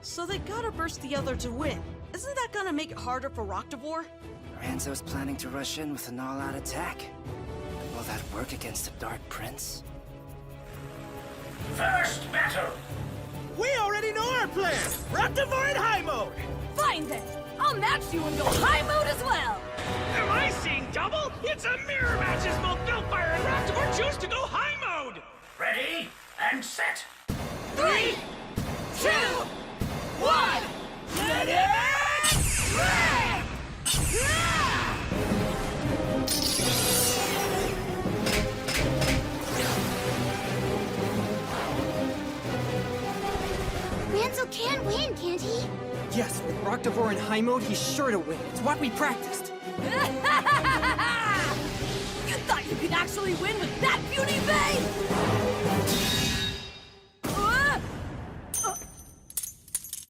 So they gotta burst the other to win. Isn't that gonna make it harder for Roktavor? Ranzo's planning to rush in with an all-out attack. Will that work against the Dark Prince? First battle! We already know our plan! Roktavor in high mode! Fine then! I'll match you and go high mode as well! Am I seeing double? It's a mirror match as both Belfire and Roktavor choose to go high mode! Ready, and set! 3, 2, 1! Let it Ranzo can win, can't he? Yes, with Roktavor in high mode, he's sure to win. It's what we practiced. You thought you could actually win with that beauty, Bay?